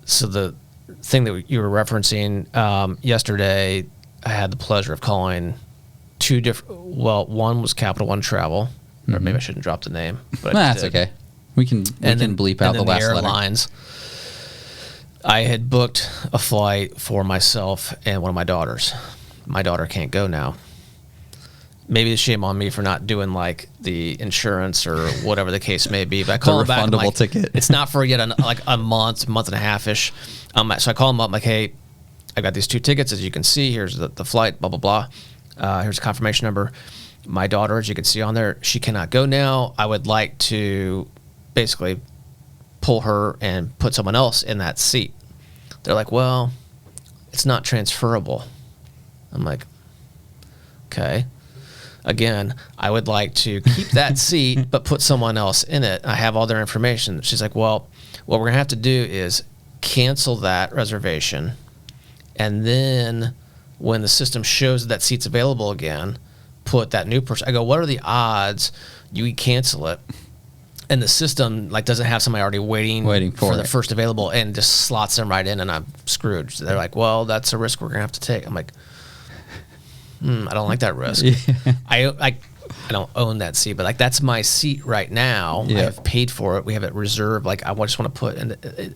So the thing that you were referencing yesterday, I had the pleasure of calling two different. Well, one was Capital One Travel, or maybe I shouldn't drop the name. But that's okay. We can bleep out the last airlines. I had booked a flight for myself and one of my daughters. My daughter can't go now. Maybe it's shame on me for not doing like the insurance or whatever the case may be. But I call them back. Refundable like, ticket. It's not for yet a month and a half ish. So I call them up like, hey, I got these 2 tickets. As you can see, here's the flight. Blah blah blah. Here's a confirmation number. My daughter, as you can see on there, she cannot go now. I would like to basically pull her and put someone else in that seat. They're like, well, it's not transferable. I'm like, okay. Again, I would like to keep that seat, but put someone else in it. I have all their information. She's like, well, what we're going to have to do is cancel that reservation. And then when the system shows that seat's available again, put that new person. I go, what are the odds you cancel it? And the system like doesn't have somebody already waiting for the first available and just slots them right in, and I'm screwed. So they're like, well, that's a risk we're going to have to take. I'm like, I don't like that risk. Yeah. I don't own that seat, but like that's my seat right now. Yeah. I have paid for it. We have it reserved. Like I just want to put in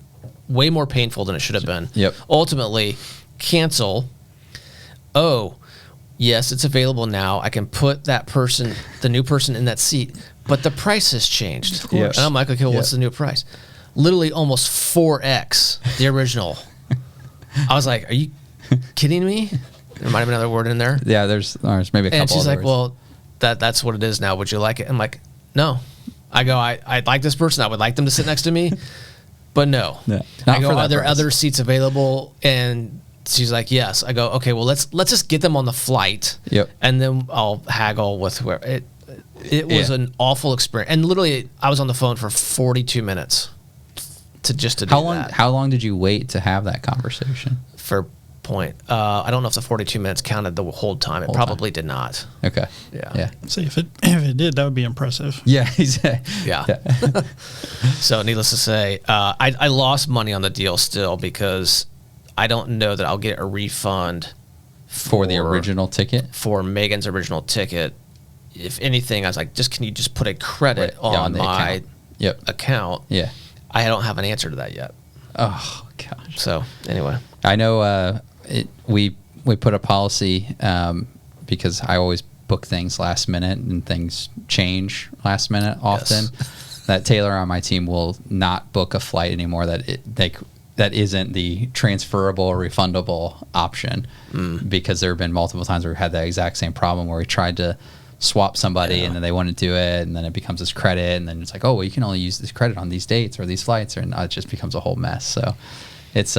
way more painful than it should have been. Yep. Ultimately, cancel. Oh, yes, it's available now. I can put that person, the new person, in that seat, but the price has changed. Of course. And I'm like, okay, well, what's the new price? Literally almost 4x the original. I was like, are you kidding me? There might have been another word in there. Yeah, there's maybe a couple. And she's like, words. well, that's what it is now. Would you like it? I'm like, no. I go, I like this person. I would like them to sit next to me, but no. I go, are there other seats available? And she's like, yes. I go, okay, well, let's just get them on the flight. Yep. And then I'll haggle with whoever. It was an awful experience. And literally, I was on the phone for 42 minutes to do that. How long did you wait to have that conversation? For point. I don't know if the 42 minutes counted the whole time. It probably did not. Okay. Yeah. See, if it did, that would be impressive. Yeah. Yeah. So needless to say, I lost money on the deal still because I don't know that I'll get a refund for the original ticket. For Megan's original ticket. If anything, I was like, can you just put a credit on my account? Yeah. I don't have an answer to that yet. Oh gosh. So anyway, I know we put a policy because I always book things last minute and things change last minute often. Yes. That Taylor on my team will not book a flight anymore that isn't the transferable or refundable option because there have been multiple times where we had that exact same problem where we tried to swap somebody and then they want to do it and then it becomes this credit and then it's like, oh, well, you can only use this credit on these dates or these flights, and it just becomes a whole mess. So it's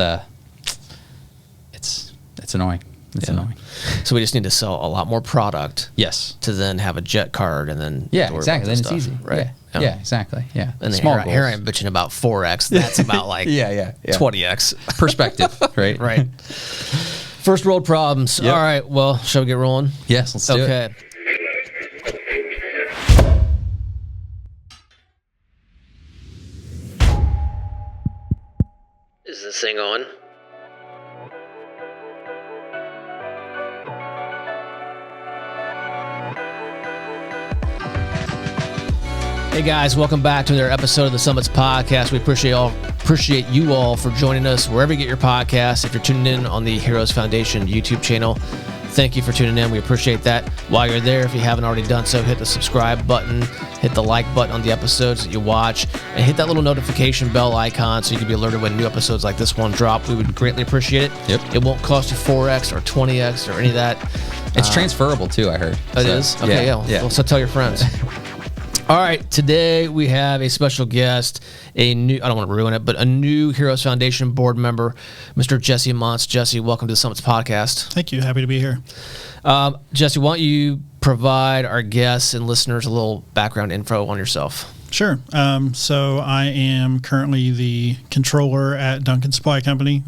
annoying. It's annoying. So we just need to sell a lot more product. Yes. To then have a jet card and then exactly. Then it's easy. Right. Yeah, exactly. Yeah. And here I'm bitching about 4x. That's about like 20x perspective. Right. Right. First world problems. Yep. All right. Well, shall we get rolling? Yes. Let's do it. Okay. Is this thing on? Hey guys, welcome back to another episode of the Summits Podcast. We appreciate you all for joining us wherever you get your podcasts. If you're tuning in on the Heroes Foundation YouTube channel, thank you for tuning in. We appreciate that. While you're there, if you haven't already done so, hit the subscribe button, hit the like button on the episodes that you watch, and hit that little notification bell icon so you can be alerted when new episodes like this one drop. We would greatly appreciate it. Yep. It won't cost you 4x or 20x or any of that. It's transferable too, I heard. It is? Okay, yeah. So tell your friends. All right, today we have a special guest, I don't want to ruin it, but a new Heroes Foundation board member, Mr. Jesse Monts. Jesse, welcome to the Summits Podcast. Thank you. Happy to be here. Jesse, why don't you provide our guests and listeners a little background info on yourself? Sure. So I am currently the controller at Duncan Supply Company.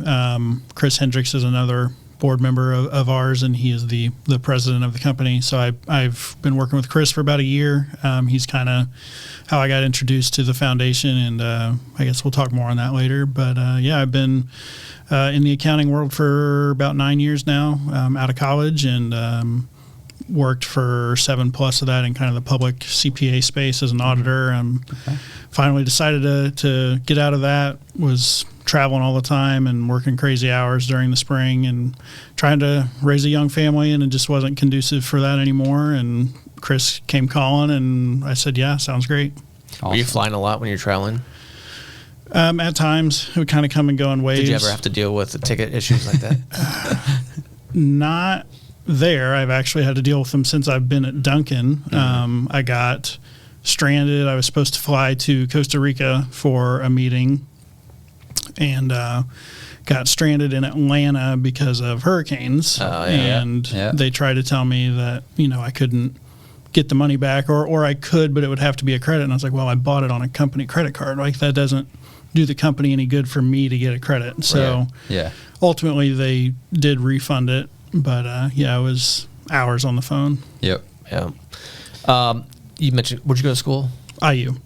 Chris Hendricks is another board member of ours, and he is the president of the company. So I've been working with Chris for about a year. He's kind of how I got introduced to the foundation, and I guess we'll talk more on that later. But yeah, I've been in the accounting world for about 9 years now, out of college, and worked for 7+ of that in kind of the public CPA space as an auditor. Finally decided to get out of that, was traveling all the time and working crazy hours during the spring and trying to raise a young family, and it just wasn't conducive for that anymore. And Chris came calling, and I said, yeah, sounds great. Awesome. Were you flying a lot when you're traveling? At times, it would kind of come and go in waves. Did you ever have to deal with the ticket issues like that? Not there. I've actually had to deal with them since I've been at Duncan. I got stranded. I was supposed to fly to Costa Rica for a meeting, and got stranded in Atlanta because of hurricanes. And they tried to tell me that, I couldn't get the money back, or I could, but it would have to be a credit. And I was like, well, I bought it on a company credit card. Like, that doesn't do the company any good for me to get a credit. So ultimately they did refund it, but it was hours on the phone. Yep. Yeah. You mentioned, where'd you go to school? IU.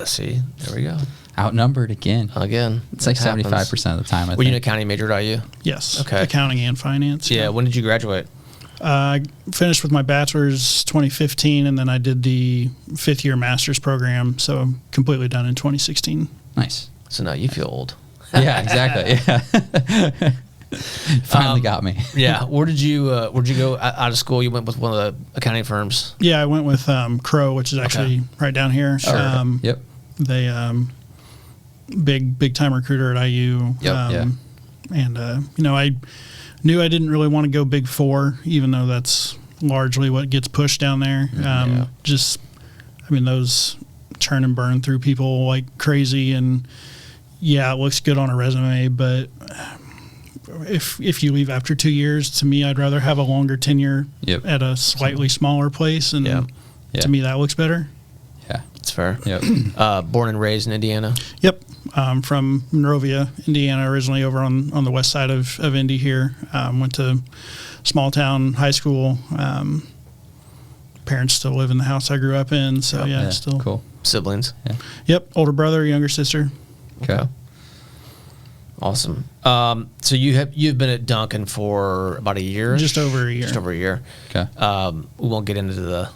See, there we go. Outnumbered again. It's like 75% of the time, I think. Were you an accounting major at IU? Yes. Okay. Accounting and finance. Yeah. When did you graduate? I finished with my bachelor's 2015, and then I did the 5th-year master's program, so I'm completely done in 2016. Nice. So now you feel old. Yeah, exactly. Yeah. Finally got me. Yeah. Where'd you go out of school? You went with one of the accounting firms? Yeah, I went with Crow, which is actually right down here. Yep. They big time recruiter at IU. Yep. And I knew I didn't really want to go Big Four, even though that's largely what gets pushed down there. Those churn and burn through people like crazy, and it looks good on a resume, but if you leave after 2 years, to me, I'd rather have a longer tenure at a slightly smaller place, and to me, that looks better. Yeah, that's fair. Yep. Born and raised in Indiana? Yep. From Monrovia, Indiana, originally over on the west side of Indy here. Went to small town high school. Parents still live in the house I grew up in, so still. Cool. Siblings? Yeah. Yep. Older brother, younger sister. Okay. Awesome. So you've been at Duncan for about a year? Just over a year. Okay. We won't get into the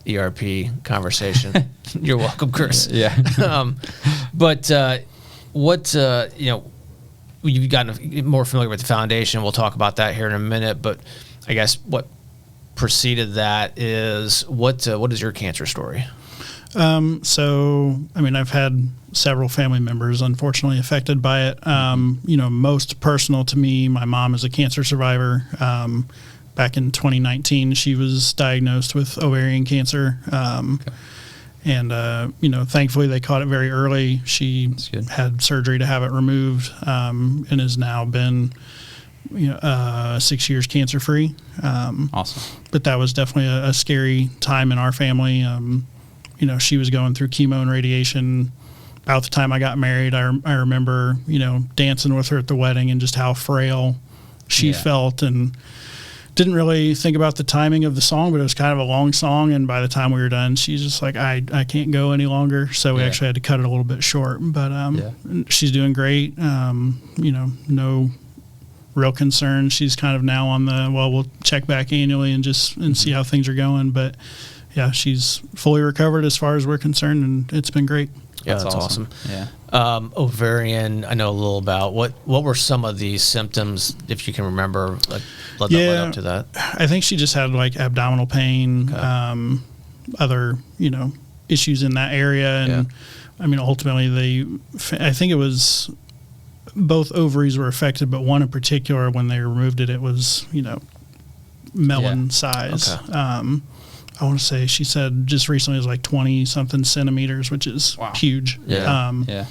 ERP conversation. You're welcome, Chris. Yeah. But you've gotten more familiar with the foundation. We'll talk about that here in a minute. But I guess what preceded that is what is your cancer story? I've had several family members unfortunately affected by it. Most personal to me, my mom is a cancer survivor. Back in 2019, she was diagnosed with ovarian cancer. And thankfully they caught it very early. She had surgery to have it removed, and has now been 6 years cancer free. Awesome. But that was definitely a scary time in our family. She was going through chemo and radiation. About the time I got married, I remember, dancing with her at the wedding and just how frail she felt, and didn't really think about the timing of the song, but it was kind of a long song. And by the time we were done, she's just like, I can't go any longer. So we actually had to cut it a little bit short, but she's doing great. No real concern. She's kind of now on we'll check back annually and see how things are going. But yeah, she's fully recovered as far as we're concerned, and it's been great. Yeah, that's awesome. Yeah. Ovarian, I know a little about. What were some of the symptoms, if you can remember, that led up to that? I think she just had like abdominal pain, other, issues in that area. And ultimately I think it was both ovaries were affected, but one in particular, when they removed it, it was, melon size. Okay. I want to say she said just recently it was like 20 something centimeters, which is huge. Yeah.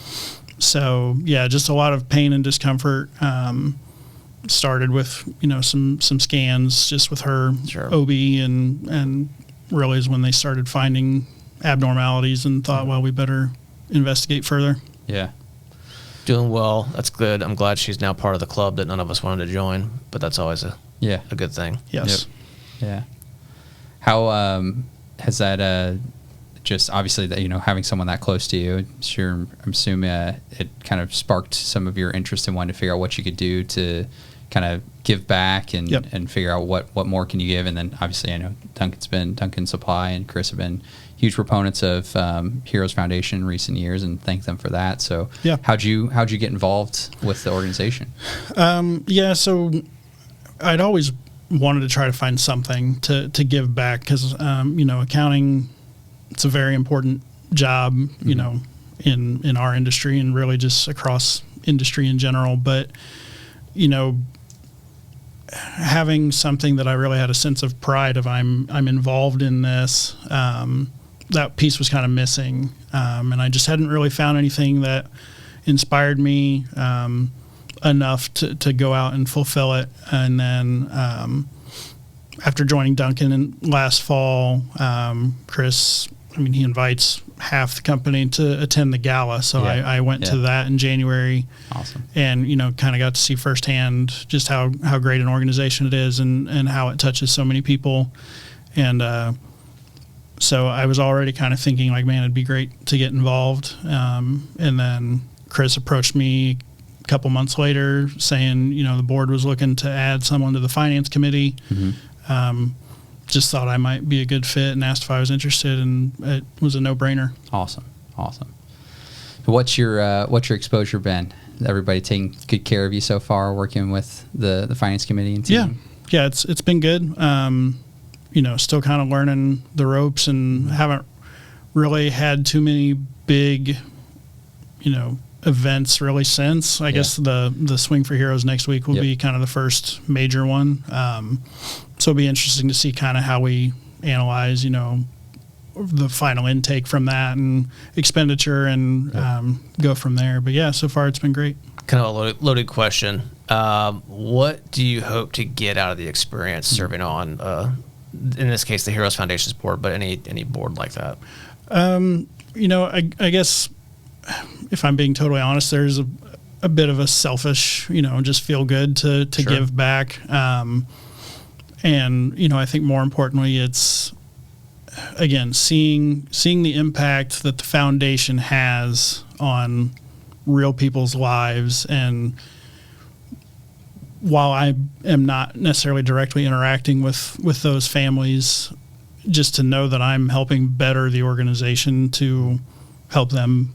So just a lot of pain and discomfort. Started with, some scans just with her OB, and really is when they started finding abnormalities and thought, well, we better investigate further. Yeah. Doing well. That's good. I'm glad she's now part of the club that none of us wanted to join, but that's always a good thing. Yes. Yep. Yeah. How has that just obviously that having someone that close to you? I'm assuming it kind of sparked some of your interest in wanting to figure out what you could do to kind of give back and figure out what more can you give. And then obviously I know Duncan Supply and Chris have been huge proponents of Heroes Foundation in recent years, and thank them for that. So how'd you get involved with the organization? So I'd always wanted to try to find something to give back because accounting, it's a very important job, in our industry and really just across industry in general. But having something that I really had a sense of pride of I'm involved in this, that piece was kind of missing. And I just hadn't really found anything that inspired me enough to go out and fulfill it. And then after joining Duncan last fall, Chris, he invites half the company to attend the gala. So I went to that in January. Awesome. And, kind of got to see firsthand just how great an organization it is and how it touches so many people. And so I was already kind of thinking like, man, it'd be great to get involved. And then Chris approached me a couple months later saying, the board was looking to add someone to the finance committee. Mm-hmm. Just thought I might be a good fit and asked if I was interested, and it was a no-brainer. Awesome. What's your exposure been? Everybody taking good care of you so far, working with the finance committee and team? Yeah, it's been good. Still kind of learning the ropes and haven't really had too many big, events really since. I guess the Swing for Heroes next week will be kind of the first major one. So it'll be interesting to see kind of how we analyze, the final intake from that and expenditure and go from there. But so far it's been great. Kind of a loaded question. What do you hope to get out of the experience serving on, in this case, the Heroes Foundation's board, but any board like that? I guess if I'm being totally honest, there's a bit of a selfish, just feel good to give back. And, I think more importantly, it's, again, seeing the impact that the foundation has on real people's lives. And while I am not necessarily directly interacting with those families, just to know that I'm helping better the organization to help them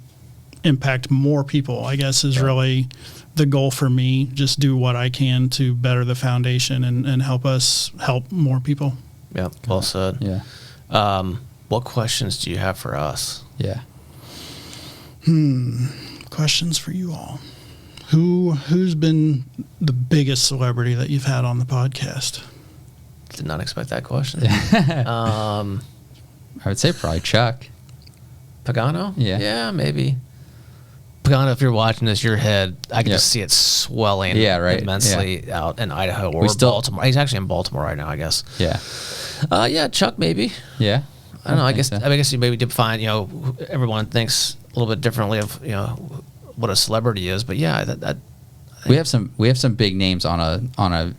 impact more people, I guess, is really the goal for me. Just do what I can to better the foundation and help us help more people. Yeah, well said. Yeah. What questions do you have for us? Yeah. Questions for you all. Who's been the biggest celebrity that you've had on the podcast? Did not expect that question. I would say probably Chuck Pagano? Yeah, maybe. Pagano, if you're watching this, your head, I can just see it swelling immensely out in Idaho or Baltimore. He's actually in Baltimore right now, I guess. Yeah. Chuck, maybe. Yeah. I don't know. I guess you maybe define, everyone thinks a little bit differently of, what a celebrity is, but we have some big names on a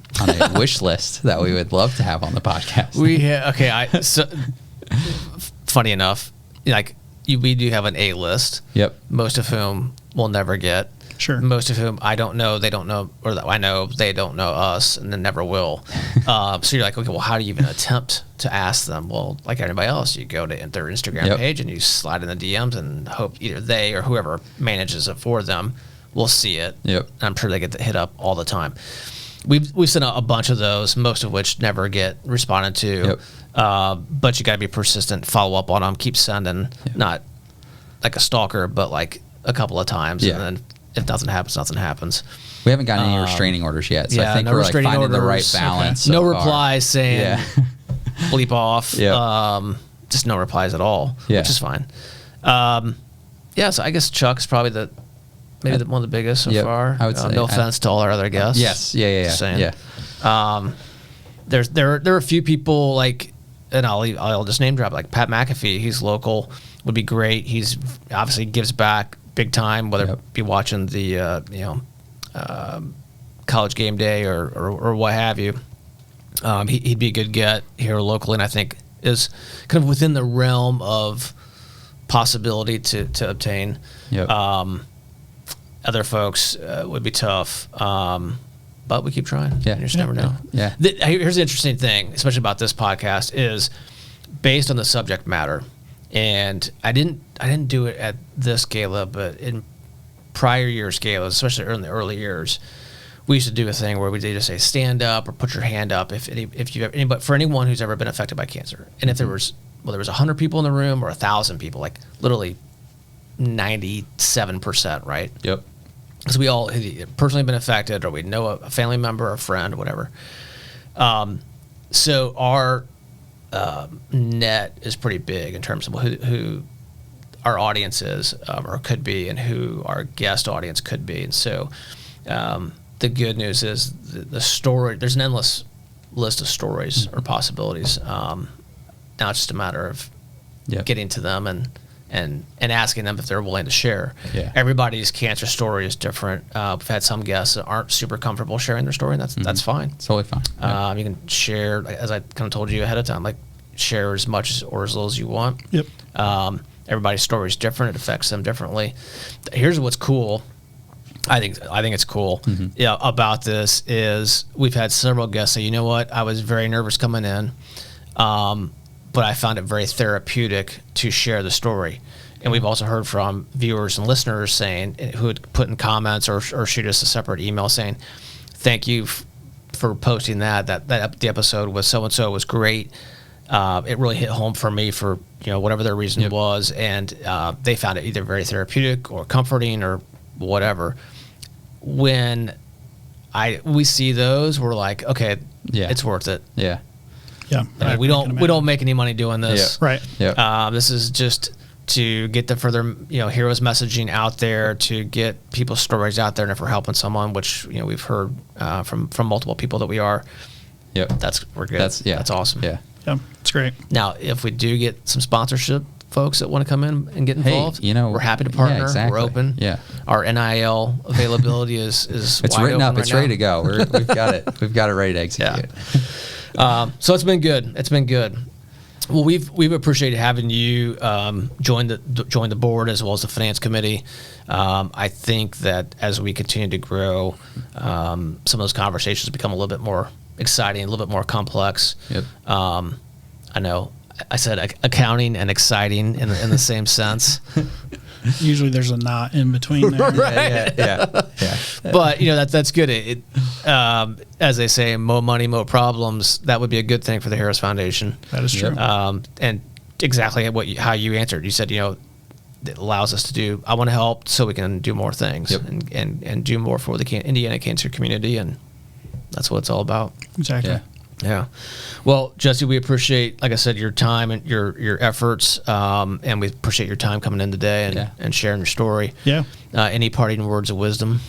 wish list that we would love to have on the podcast. Funny enough, we do have an A list. Yep. Most of whom we'll never get. Sure. Most of whom I don't know, they don't know, or I know they don't know us, and then never will. So you're like, okay, well, how do you even attempt to ask them? Well, like everybody else, you go to their Instagram page and you slide in the DMs and hope either they or whoever manages it for them will see it. Yep. And I'm sure they get hit up all the time. We've sent out a bunch of those, most of which never get responded to. Yep. But you got to be persistent, follow up on them, keep sending, not like a stalker, but like a couple of times. Yeah. And then if nothing happens, nothing happens. We haven't gotten any restraining orders yet, so I think we're finding the right balance. Okay. No replies saying bleep off. Just no replies at all, which is fine. So I guess Chuck's probably one of the biggest so far. I would say. No offense to all our other guests. Yes. Yeah. There are a few people and I'll just name drop, like Pat McAfee. He's local, would be great. He's obviously gives back big time, whether it be watching the college game day or what have you. He'd be a good get here locally, and I think is kind of within the realm of possibility to obtain. Yep. Other folks would be tough, but we keep trying. Yeah. You just never know. Yeah. Here's the interesting thing, especially about this podcast, is based on the subject matter. And I didn't do it at this gala, but in prior years galas, especially in the early years, we used to do a thing where we did just say stand up or put your hand up if you have anybody, for anyone who's ever been affected by cancer. And if there was 100 people in the room or 1,000 people, like literally 97%, right? Yep. Because we all had personally been affected, or we know a family member or a friend, whatever. So our net is pretty big in terms of who our audience is, or could be, and who our guest audience could be. And so the good news is the story, there's an endless list of stories or possibilities. Now it's just a matter of getting to them and asking them if they're willing to share. Yeah. Everybody's cancer story is different. We've had some guests that aren't super comfortable sharing their story, and that's fine. It's totally fine. Yeah. You can share, as I kind of told you ahead of time, like share as much or as little as you want. Yep. Everybody's story is different. It affects them differently. Here's what's cool. I think it's cool. About this is we've had several guests say, you know what, I was very nervous coming in, but I found it very therapeutic to share the story. And we've also heard from viewers and listeners saying, who would put in comments or shoot us a separate email saying, thank you for posting that the episode with so and so was great. It really hit home for me for whatever their reason was, and they found it either very therapeutic or comforting or whatever. When we see those, we're like, okay, it's worth it. Yeah. Yeah. We don't make any money doing this. Yeah. Right. Yeah. This is just to get the further heroes messaging out there, to get people's stories out there, and if we're helping someone, which we've heard from multiple people that we are. Yep. We're good. That's awesome. Yeah. Yeah. It's great. Now, if we do get some sponsorship folks that want to come in and get involved, we're happy to partner. Yeah, exactly. We're open. Yeah. Our NIL availability is it's wide written open up. It's ready to go. We've got it. We've got it ready to execute. Yeah. So it's been good. It's been good. Well, we've appreciated having you join the board as well as the finance committee. I think that as we continue to grow, some of those conversations become a little bit more exciting, a little bit more complex. Yep. I know I said accounting and exciting in the same sense. Usually there's a knot in between there. Right. Yeah. But that's good. It as they say, more money, more problems. That would be a good thing for the Harris Foundation. That is true. And exactly how you answered. You said, it allows us to do. I want to help so we can do more things and do more for the Indiana cancer community, and that's what it's all about. Exactly. Yeah. Well, Jesse, we appreciate, like I said, your time and your efforts, and we appreciate your time coming in today and sharing your story. Yeah. Any parting words of wisdom?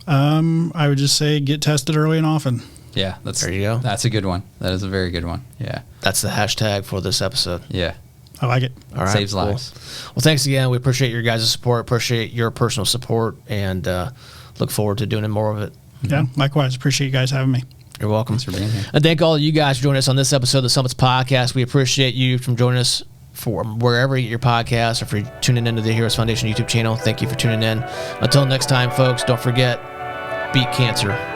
I would just say get tested early and often. Yeah. There you go. That's a good one. That is a very good one. Yeah. That's the hashtag for this episode. Yeah. I like it. All right. Saves cool. lives. Well, thanks again. We appreciate your guys' support, appreciate your personal support, and look forward to doing more of it. Yeah. Likewise. Appreciate you guys having me. You're welcome. Thanks for being here. And thank all of you guys for joining us on this episode of the Summits Podcast. We appreciate you from joining us for wherever you get your podcast, or for tuning into the Heroes Foundation YouTube channel. Thank you for tuning in. Until next time, folks, don't forget, beat cancer.